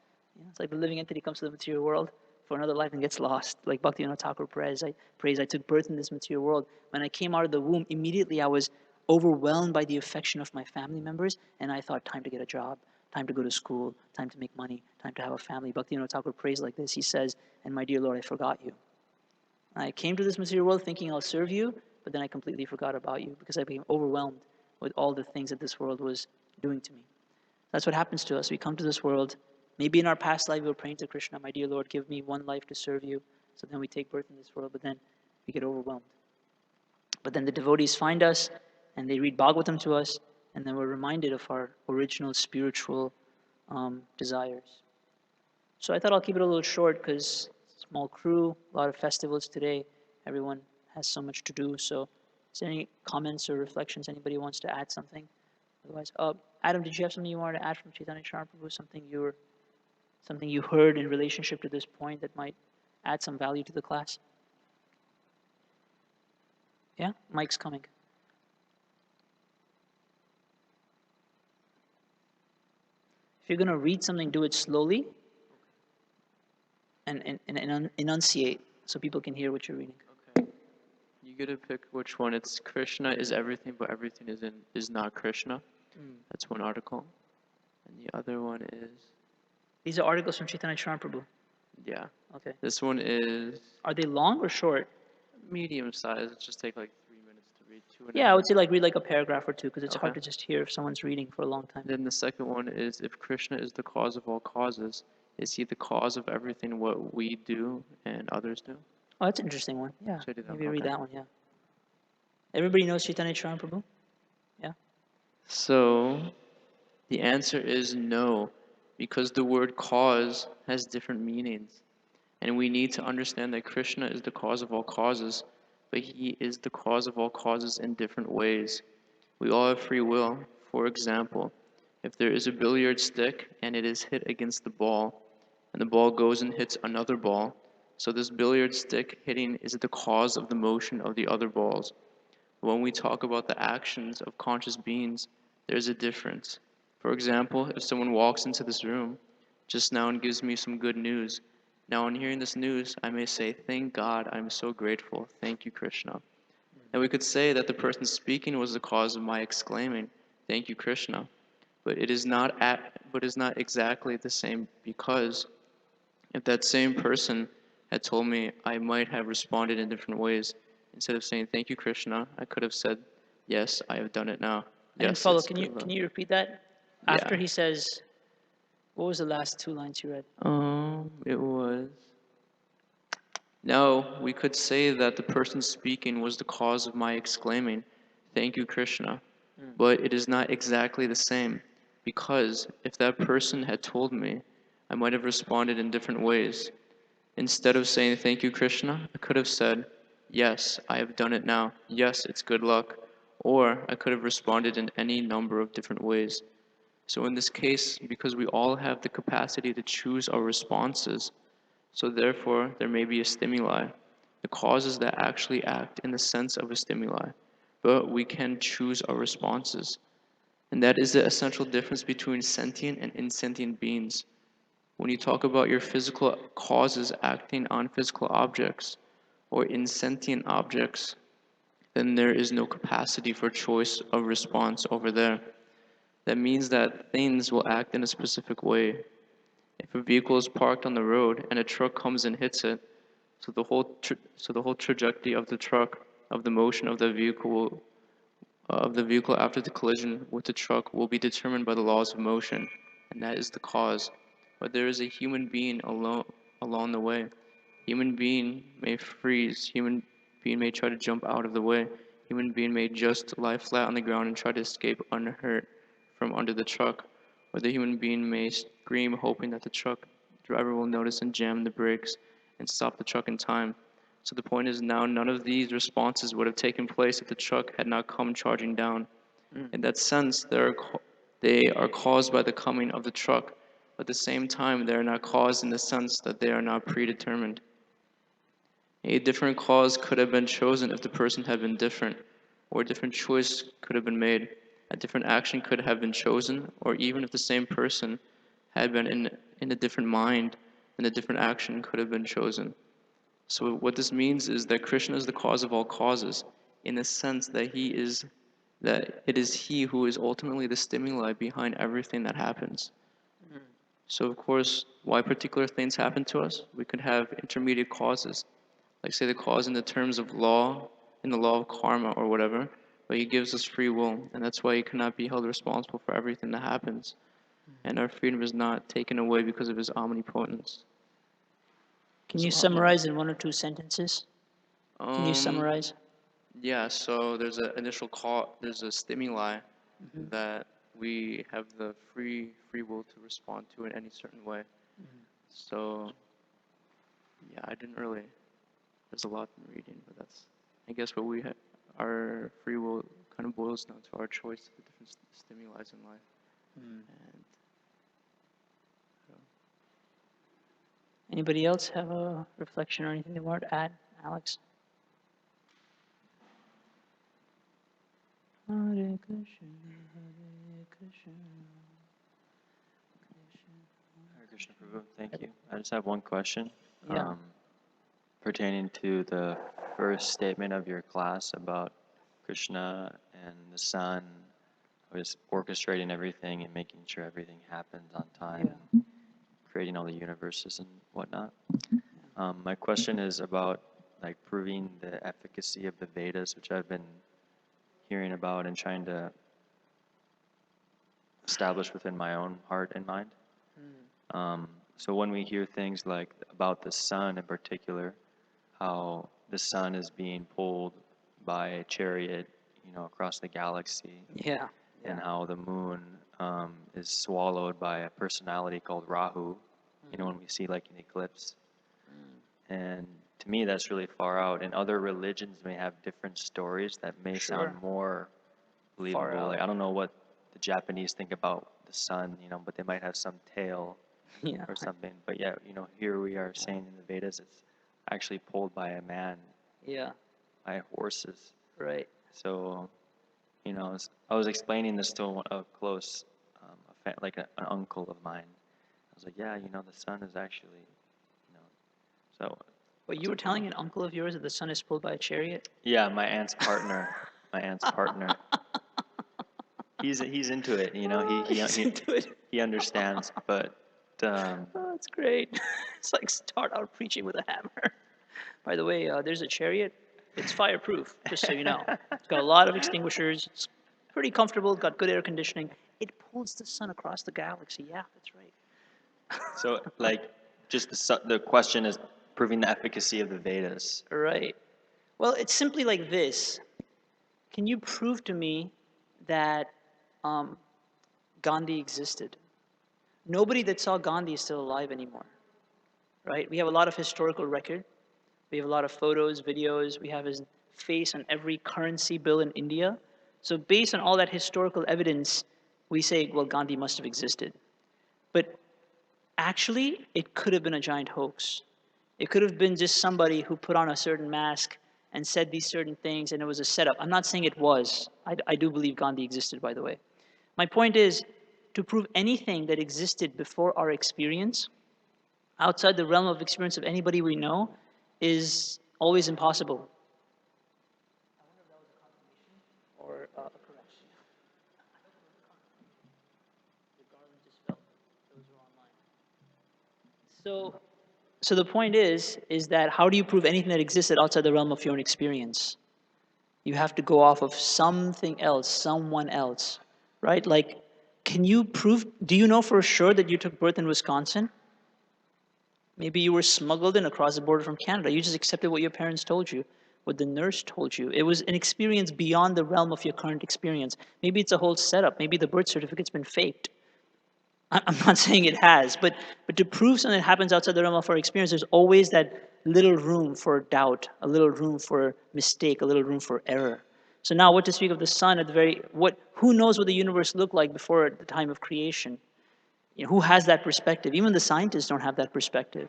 Speaker 1: It's like the living entity comes to the material world for another life and gets lost. Like Bhaktivinoda Thakur prays, I took birth in this material world. When I came out of the womb, immediately I was overwhelmed by the affection of my family members, and I thought, time to get a job, time to go to school, time to make money, time to have a family. Bhaktivinoda Thakur prays like this. He says, and my dear Lord, I forgot you. I came to this material world thinking I'll serve you, but then I completely forgot about you because I became overwhelmed with all the things that this world was doing to me. That's what happens to us. We come to this world. Maybe in our past life we were praying to Krishna, my dear Lord, give me one life to serve you. So then we take birth in this world, but then we get overwhelmed. But then the devotees find us and they read Bhagavatam to us, and then we're reminded of our original spiritual desires. So I thought I'll keep it a little short because small crew, a lot of festivals today. Everyone has so much to do. So is there any comments or reflections? Anybody wants to add something? Otherwise, Adam, did you have something you wanted to add from Chaitanya Prabhu? Something you heard in relationship to this point that might add some value to the class? Yeah, Mike's coming. If you're going to read something, do it slowly and enunciate so people can hear what you're reading.
Speaker 2: Okay. You get to pick which one. It's Krishna is everything, but everything is not Krishna. That's one article. And the other one is...
Speaker 1: These are articles from Chaitanya Prabhu.
Speaker 2: Yeah.
Speaker 1: Okay.
Speaker 2: This one is...
Speaker 1: Are they long or short?
Speaker 2: Medium size. It just take like 3 minutes to read. 2.5.
Speaker 1: Yeah, I would say read like a paragraph or two because it's hard to just hear if someone's reading for a long time.
Speaker 2: Then the second one is, if Krishna is the cause of all causes, is he the cause of everything what we do and others do?
Speaker 1: Oh, that's an interesting one. Yeah, maybe read that one, yeah. Everybody knows Chaitanya Prabhu? Yeah?
Speaker 2: So, the answer is no, because the word cause has different meanings. And we need to understand that Krishna is the cause of all causes, but he is the cause of all causes in different ways. We all have free will. For example, if there is a billiard stick and it is hit against the ball, and the ball goes and hits another ball, so this billiard stick hitting is the cause of the motion of the other balls. When we talk about the actions of conscious beings, there's a difference. For example, if someone walks into this room just now and gives me some good news, now on hearing this news, I may say, thank God, I'm so grateful. Thank you, Krishna. And we could say that the person speaking was the cause of my exclaiming, thank you, Krishna. But it is not exactly the same, because if that same person had told me, I might have responded in different ways. Instead of saying, thank you, Krishna, I could have said, yes, I have done it now.
Speaker 1: I didn't follow. Can you repeat that?
Speaker 2: Yeah.
Speaker 1: After he says, what was the last 2 lines you read?
Speaker 2: It was... No, we could say that the person speaking was the cause of my exclaiming, thank you, Krishna. But it is not exactly the same, because if that person had told me, I might have responded in different ways. Instead of saying, thank you, Krishna, I could have said, yes, I have done it now. Yes, it's good luck. Or I could have responded in any number of different ways. So in this case, because we all have the capacity to choose our responses, so therefore there may be a stimuli, the causes that actually act in the sense of a stimuli, but we can choose our responses. And that is the essential difference between sentient and insentient beings. When you talk about your physical causes acting on physical objects or insentient objects, then there is no capacity for choice of response over there. That means that things will act in a specific way. If a vehicle is parked on the road and a truck comes and hits it, so the whole trajectory of the truck, of the motion of the vehicle after the collision with the truck will be determined by the laws of motion, and that is the cause. But there is a human being along the way. Human being may freeze. Human being may try to jump out of the way. Human being may just lie flat on the ground and try to escape unhurt from under the truck. Or the human being may scream, hoping that the truck driver will notice and jam the brakes and stop the truck in time. So the point is now none of these responses would have taken place if the truck had not come charging down. In that sense, they are caused by the coming of the truck, but at the same time, they are not caused in the sense that they are not predetermined. A different cause could have been chosen if the person had been different, or a different choice could have been made. A different action could have been chosen, or even if the same person had been in a different mind, then a different action could have been chosen. So what this means is that Krishna is the cause of all causes, in the sense that that it is he who is ultimately the stimuli behind everything that happens. So of course, why particular things happen to us? We could have intermediate causes, like say the cause in the terms of law, in the law of karma or whatever, but he gives us free will, and that's why he cannot be held responsible for everything that happens. And our freedom is not taken away because of his omnipotence.
Speaker 1: Can
Speaker 2: There's
Speaker 1: you
Speaker 2: a lot more.
Speaker 1: summarize in 1 or 2 sentences? Can you
Speaker 2: Um,
Speaker 1: summarize?
Speaker 2: yeah, so there's an initial call, there's a stimuli that we have the free will to respond to in any certain way. So yeah, I didn't really. There's a lot in reading, but that's I guess what we have. Our free will kind of boils down to our choice of the different stimuli in life, and
Speaker 1: Anybody else have a reflection or anything they want to add? Alex? Hare Krishna, Hare Krishna, Krishna.
Speaker 3: Hare Krishna Prabhu, thank you. I just have one question
Speaker 1: Yeah.
Speaker 3: pertaining to the first statement of your class about Krishna and the sun was orchestrating everything and making sure everything happens on time, and creating all the universes and whatnot. My question is about like proving the efficacy of the Vedas, which I've been hearing about and trying to establish within my own heart and mind. So when we hear things like about the sun in particular, how the sun is being pulled by a chariot, across the galaxy,
Speaker 1: Yeah.
Speaker 3: and how the moon is swallowed by a personality called Rahu, when we see like an eclipse. And to me, that's really far out. And other religions may have different stories that may sound more believable. Like I don't know what the Japanese think about the sun, but they might have some tale
Speaker 1: Yeah.
Speaker 3: or something. But yeah, here we are saying in the Vedas it's actually pulled by a man,
Speaker 1: Yeah.
Speaker 3: by horses.
Speaker 1: Right.
Speaker 3: So, I was explaining this to a close, an uncle of mine. I was like, yeah, the sun is actually, so.
Speaker 1: But you were telling an uncle of yours that the sun is pulled by a chariot?
Speaker 3: Yeah, my aunt's partner. My aunt's partner. He's into it,
Speaker 1: He's into it.
Speaker 3: he understands, but
Speaker 1: Oh, that's great. It's like start out preaching with a hammer. By the way, there's a chariot. It's fireproof, just so you know. It's got a lot of extinguishers. It's pretty comfortable. Got good air conditioning. It pulls the sun across the galaxy. Yeah, that's right.
Speaker 3: so like just the question is proving the efficacy of the Vedas.
Speaker 1: Right. Well, it's simply like this. Can you prove to me that Gandhi existed? Nobody that saw Gandhi is still alive anymore, right? We have a lot of historical record. We have a lot of photos, videos. We have his face on every currency bill in India. So based on all that historical evidence, we say, well, Gandhi must have existed. But actually, it could have been a giant hoax. It could have been just somebody who put on a certain mask and said these certain things, and it was a setup. I'm not saying it was. I do believe Gandhi existed, by the way. My point is, to prove anything that existed before our experience, outside the realm of experience of anybody we know, is always impossible. I wonder if that was a confirmation or a correction. The garland just fell. Those were online. So, so the point is that how do you prove anything that existed outside the realm of your own experience? You have to go off of something else, someone else, right? Like, can you prove, do you know for sure that you took birth in Wisconsin? Maybe you were smuggled in across the border from Canada. You just accepted what your parents told you, what the nurse told you. It was an experience beyond the realm of your current experience. Maybe it's a whole setup. Maybe the birth certificate's been faked. I'm not saying it has, but to prove something that happens outside the realm of our experience, there's always that little room for doubt, a little room for mistake, a little room for error. So now, what to speak of the sun at the very what? Who knows what the universe looked like before the time of creation? You know, who has that perspective? Even the scientists don't have that perspective,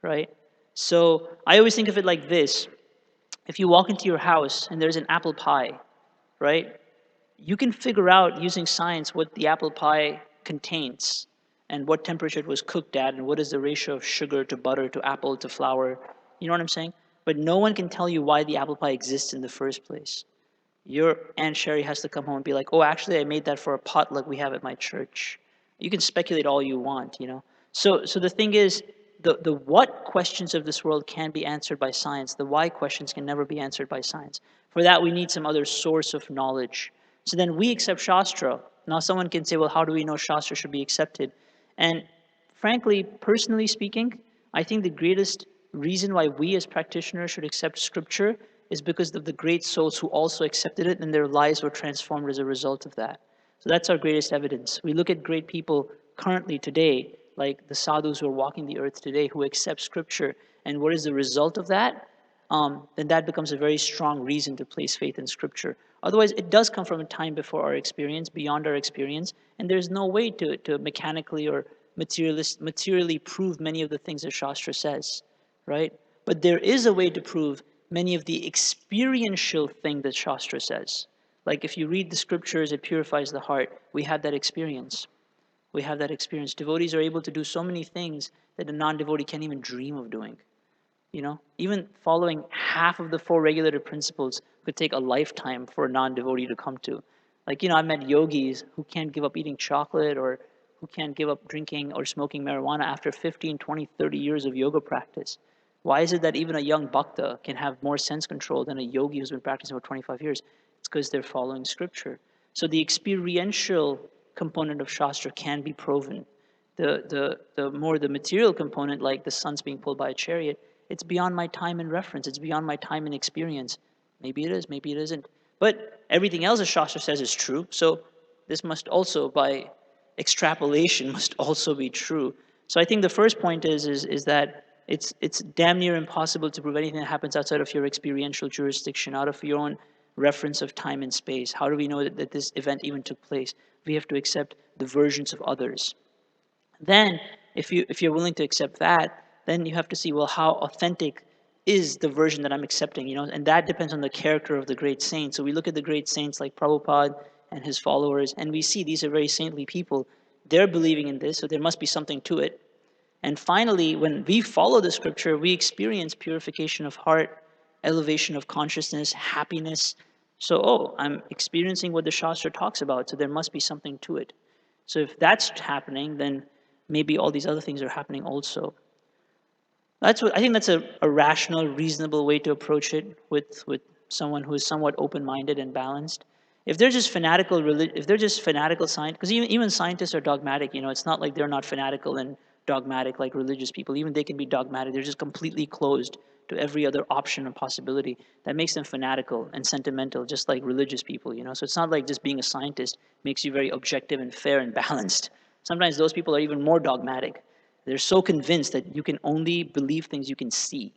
Speaker 1: right? So I always think of it like this: if you walk into your house and there's an apple pie, right? You can figure out using science what the apple pie contains and what temperature it was cooked at and what is the ratio of sugar to butter to apple to flour. You know what I'm saying? But no one can tell you why the apple pie exists in the first place. Your Aunt Sherry has to come home and be like, oh, actually, I made that for a potluck we have at my church. You can speculate all you want, you know. So the thing is, the what questions of this world can be answered by science. The why questions can never be answered by science. For that, we need some other source of knowledge. So then we accept Shastra. Now someone can say, well, how do we know Shastra should be accepted? And frankly, personally speaking, I think the greatest reason why we as practitioners should accept scripture is because of the great souls who also accepted it and their lives were transformed as a result of that. So that's our greatest evidence. We look at great people currently today, like the sadhus who are walking the earth today, who accept scripture, and what is the result of that? Then that becomes a very strong reason to place faith in scripture. Otherwise, it does come from a time before our experience, beyond our experience, and there's no way to mechanically or materially prove many of the things that Shastra says, right? But there is a way to prove many of the experiential thing that Shastra says. Like if you read the scriptures, it purifies the heart. We have that experience. We have that experience. Devotees are able to do so many things that a non-devotee can't even dream of doing. You know, even following half of the four regulative principles could take a lifetime for a non-devotee to come to. Like, you know, I've met yogis who can't give up eating chocolate or who can't give up drinking or smoking marijuana after 15, 20, 30 years of yoga practice. Why is it that even a young bhakta can have more sense control than a yogi who's been practicing for 25 years? It's because they're following scripture. So the experiential component of Shastra can be proven. The more the material component, like the sun's being pulled by a chariot, it's beyond my time and reference. It's beyond my time and experience. Maybe it is, maybe it isn't. But everything else that Shastra says is true. So this must also, by extrapolation, must also be true. So I think the first point is that it's damn near impossible to prove anything that happens outside of your experiential jurisdiction, out of your own reference of time and space. How do we know that this event even took place? We have to accept the versions of others. Then, if you're willing to accept that, then you have to see, well, how authentic is the version that I'm accepting, you know, and that depends on the character of the great saints. So we look at the great saints like Prabhupada and his followers, and we see these are very saintly people. They're believing in this, so there must be something to it. And finally, when we follow the scripture, we experience purification of heart, elevation of consciousness, happiness. So, oh, I'm experiencing what the Shastra talks about, so there must be something to it. So if that's happening, then maybe all these other things are happening also. That's what I think. That's a rational, reasonable way to approach it with someone who is somewhat open-minded and balanced. If they're just fanatical, if they're just fanatical scientists, because even scientists are dogmatic. You know, it's not like they're not fanatical and dogmatic like religious people. Even they can be dogmatic. They're just completely closed to every other option and possibility. That makes them fanatical and sentimental, just like religious people. You know, so it's not like just being a scientist makes you very objective and fair and balanced. Sometimes those people are even more dogmatic. They're so convinced that you can only believe things you can see.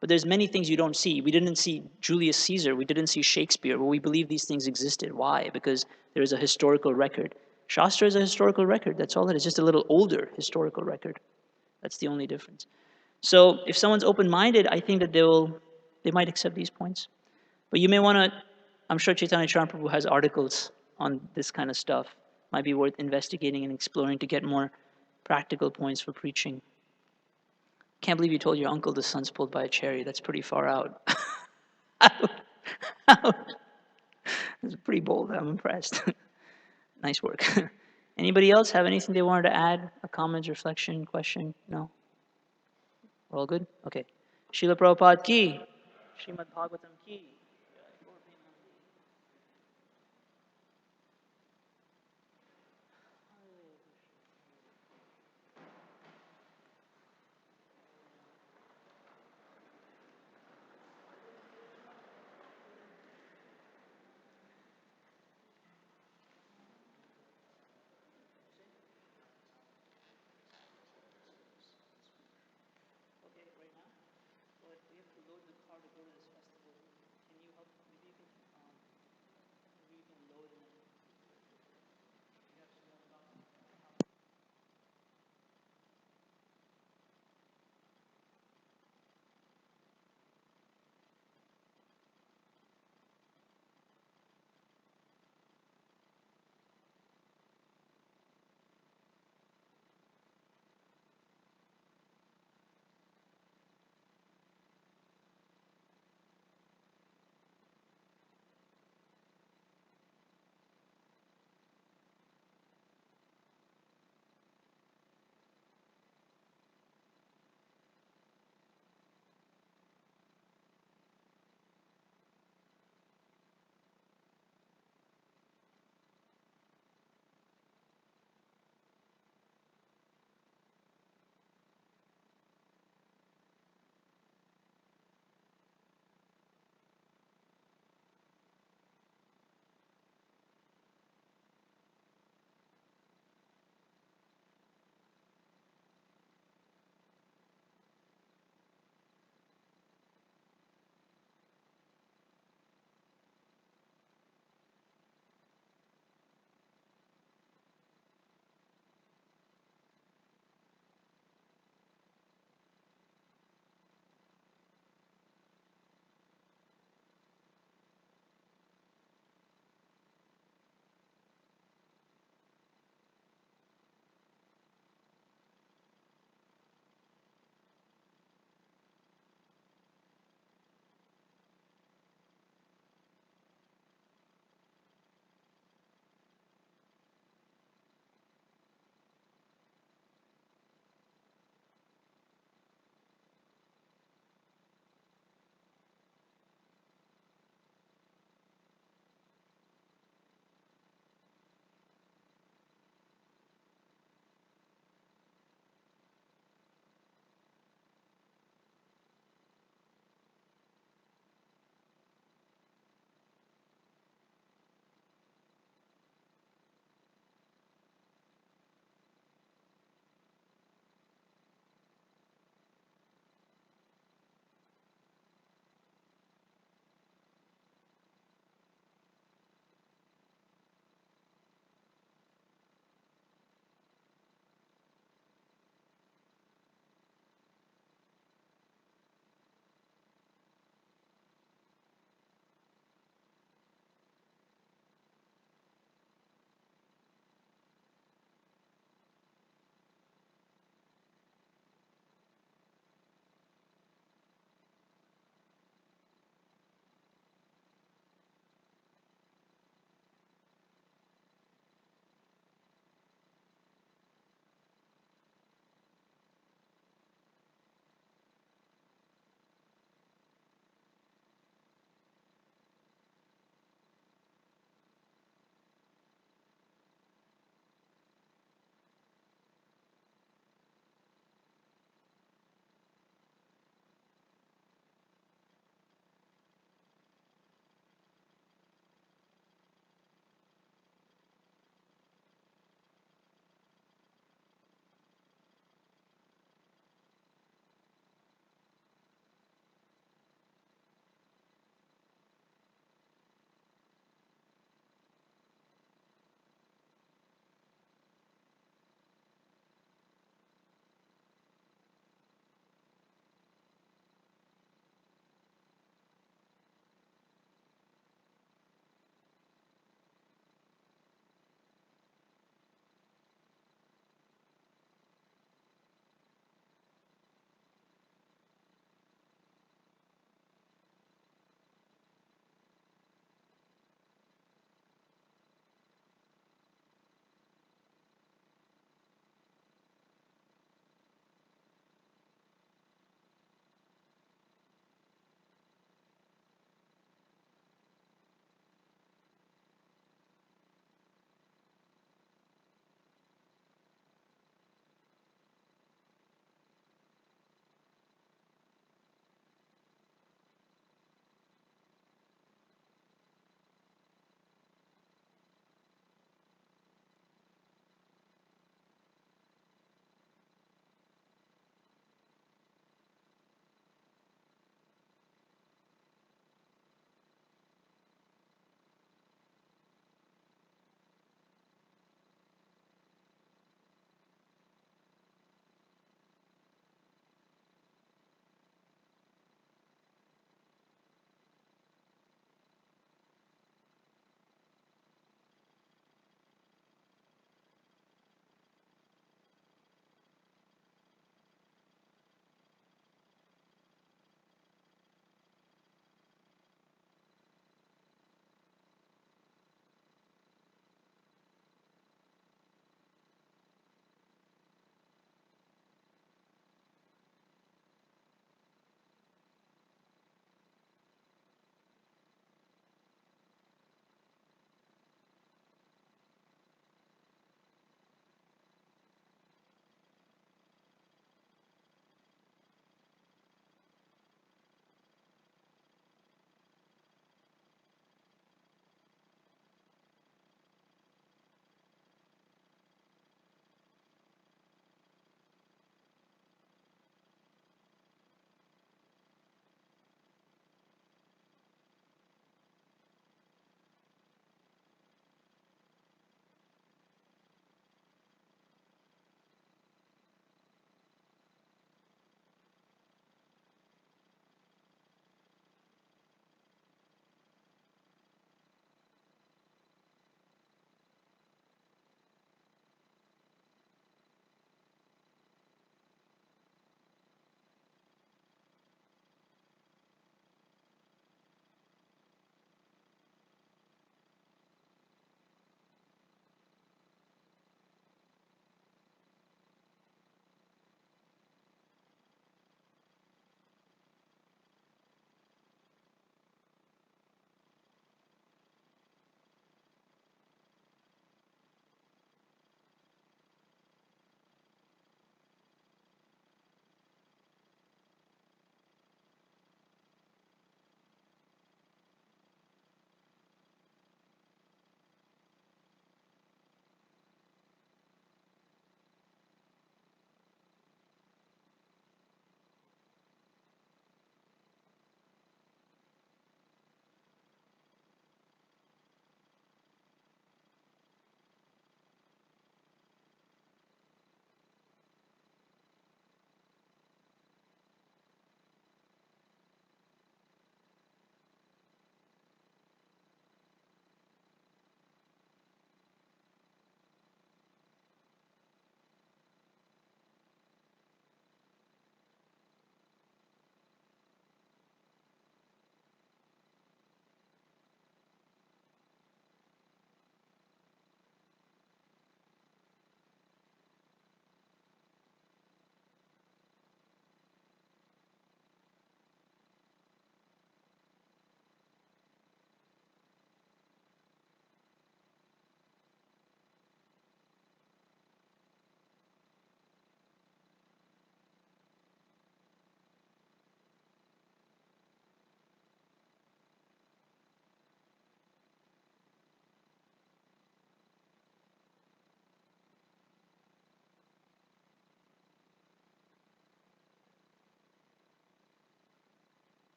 Speaker 1: But there's many things you don't see. We didn't see Julius Caesar. We didn't see Shakespeare. But we believe these things existed. Why? Because there is a historical record. Shastra is a historical record. That's all it is. Just a little older historical record. That's the only difference. So if someone's open-minded, I think that they might accept these points. But you may want to, I'm sure Chaitanya Charan Prabhu has articles on this kind of stuff. Might be worth investigating and exploring to get more practical points for preaching. Can't believe you told your uncle the sun's pulled by a chariot. That's pretty far out. That's pretty bold. I'm impressed. Nice work. Anybody else have anything they wanted to add? A comment, reflection, question? No? We're all good? Okay. Srila Prabhupada ki. Srimad Bhagavatam ki.